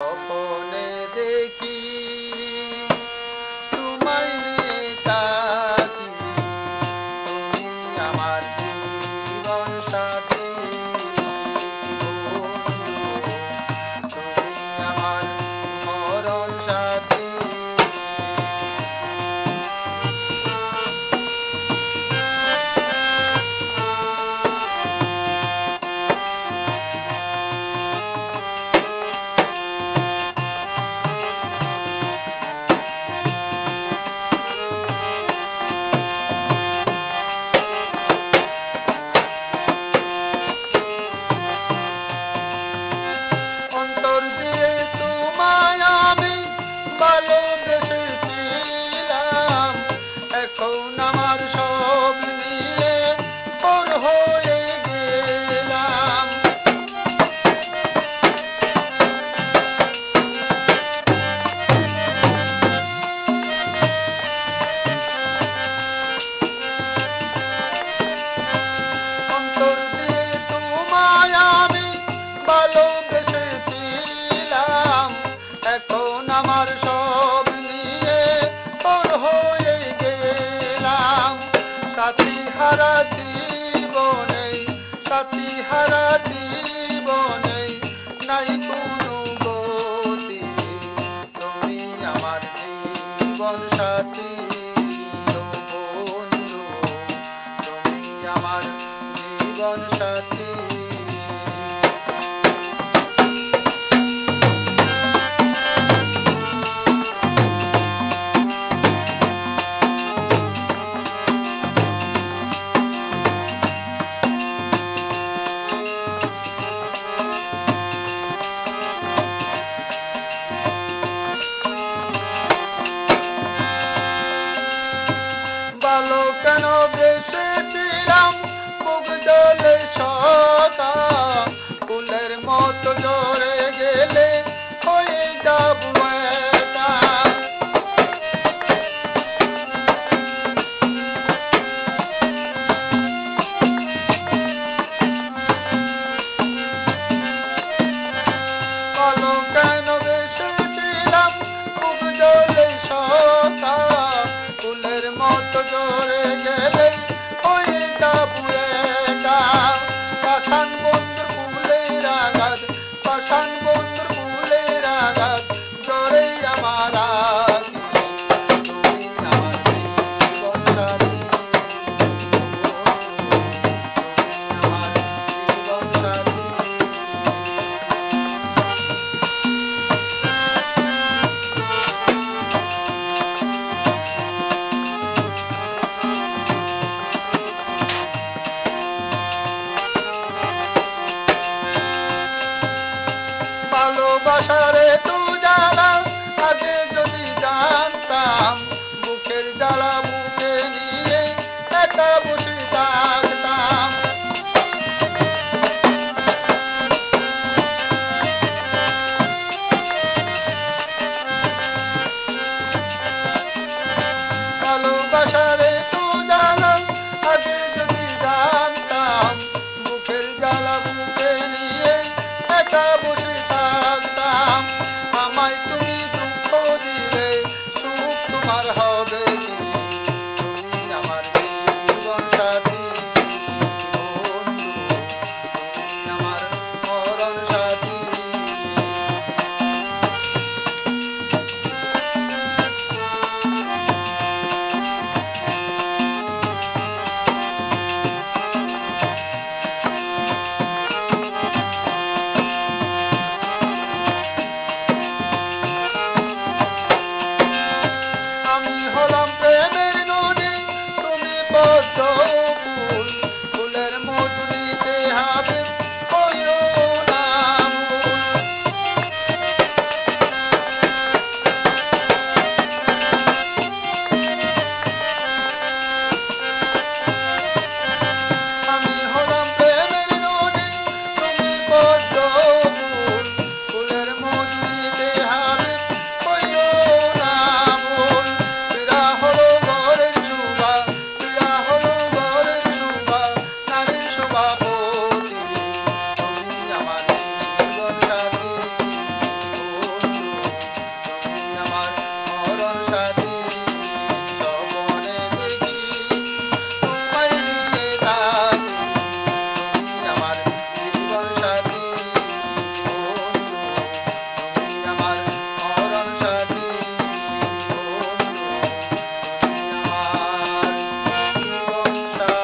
স্বপ্নে দেখি তোমায় নিয়ে থাকি, তুমি আমার জীবন সাথী, তুমি আমার মরণ সাথী। এখন আমার সব নিয়ে পর হয়ে গেলাম, অন্তর দিয়ে তোমায় আমি ভালোবেসেছিলাম, এখন আমার সব নিয়ে পর হয়ে গেলাম। সাথী হারা জীবনে, সাথী হারা জীবনে নাই কোনো গতি, তুমি আমার জীবন সাথী, ও বন্ধু তুমি আমার জীবন সাথী। ভালো কেন বেসেছিলাম বুক জলে সদা, ফুলের মতো ঝরে গেলে হয়ে যাব একা। ভালো কেন বেসেছিলাম বুক জলে সদা, ফুলের মতো ঝরে গেলে হয়ে যাব একা। পাষাণ বন্ধুর ফুলের আঘাত, পাষাণ বন্ধুর ফুলের আঘাত ঝরে আমার আঘাত, তুমি আমার জীবন সাথী, তুমি আমার জীবন সাথী। ভালোবাসার